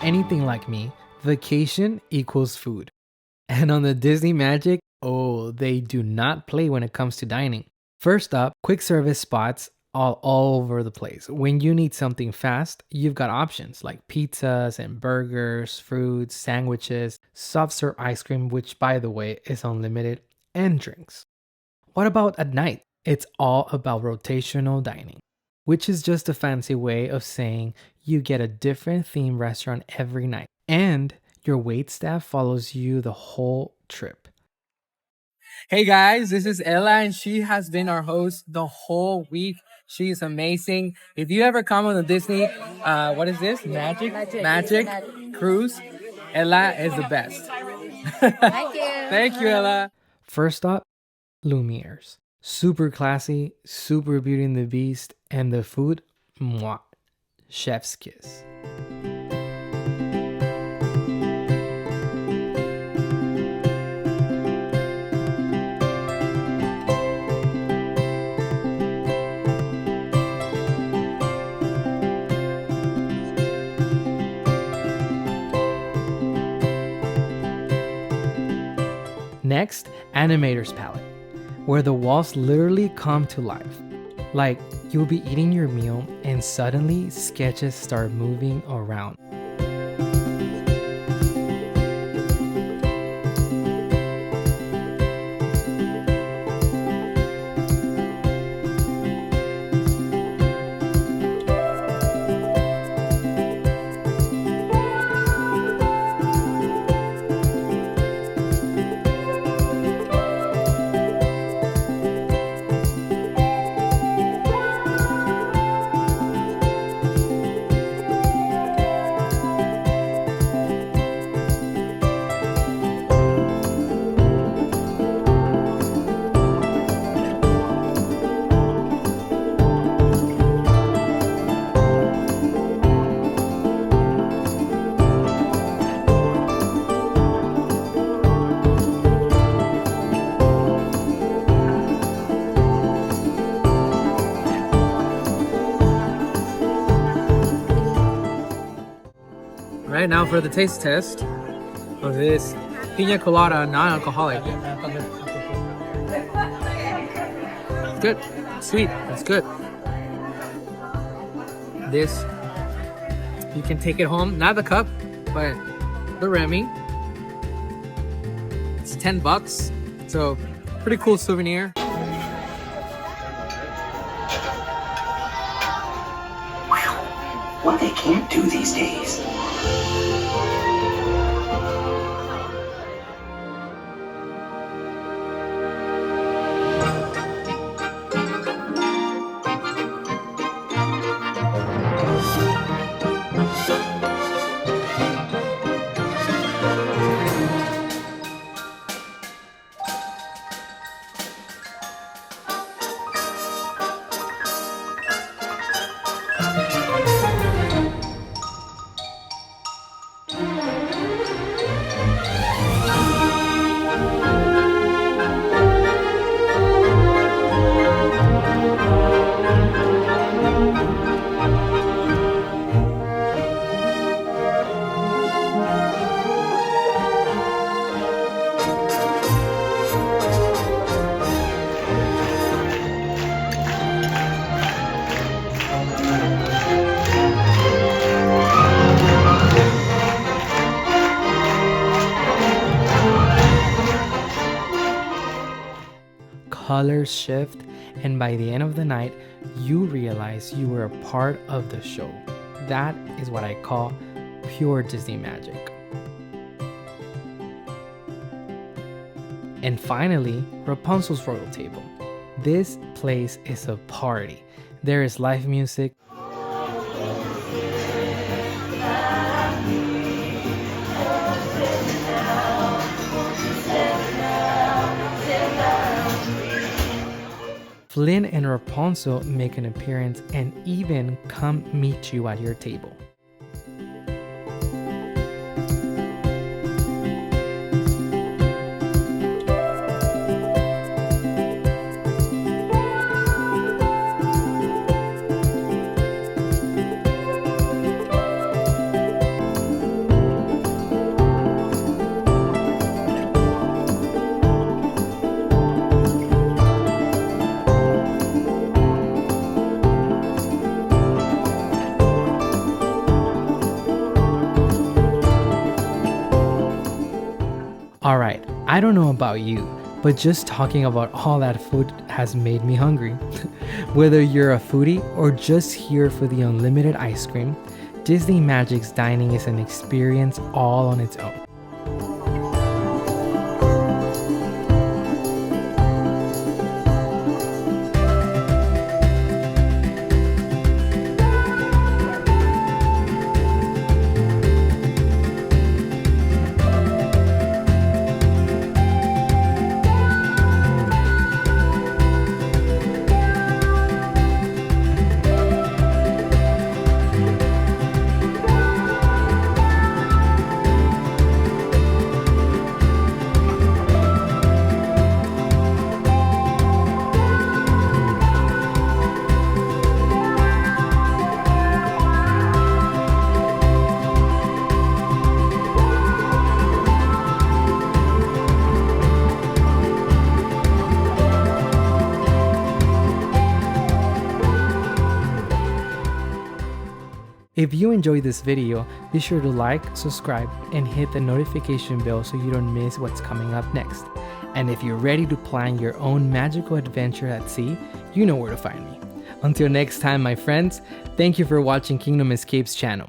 anything like me, vacation equals food. And on the Disney Magic, oh, they do not play when it comes to dining. First up, quick service spots all over the place. When you need something fast, you've got options like pizzas and burgers, fruits, sandwiches, soft serve ice cream, which by the way is unlimited, and drinks. What about at night? It's all about rotational dining, which is just a fancy way of saying you get a different theme restaurant every night. And your wait staff follows you the whole trip. Hey guys, this is Ella and she has been our host the whole week. She is amazing. If you ever come on the Disney, what is this? Magic cruise. Ella is the best. Thank you. Thank you, Ella. First up, Lumiere's. Super classy, super Beauty and the Beast, and the food, mwah, chef's kiss. Next, Animator's Palate, where the walls literally come to life. Like, you'll be eating your meal and suddenly sketches start moving around. Right now for the taste test of this pina colada non-alcoholic. It's good. Sweet. It's good. This, you can take it home. Not the cup, but the Remy. It's $10. So, pretty cool souvenir. What they can't do these days. Colors shift, and by the end of the night, you realize you were a part of the show. That is what I call pure Disney magic. And finally, Rapunzel's Royal Table. This place is a party. There is live music, Flynn and Rapunzel make an appearance and even come meet you at your table. Alright, I don't know about you, but just talking about all that food has made me hungry. Whether you're a foodie or just here for the unlimited ice cream, Disney Magic's dining is an experience all on its own. If you enjoyed this video, be sure to like, subscribe, and hit the notification bell so you don't miss what's coming up next. And if you're ready to plan your own magical adventure at sea, you know where to find me. Until next time, my friends, thank you for watching Kingdom Escapes channel.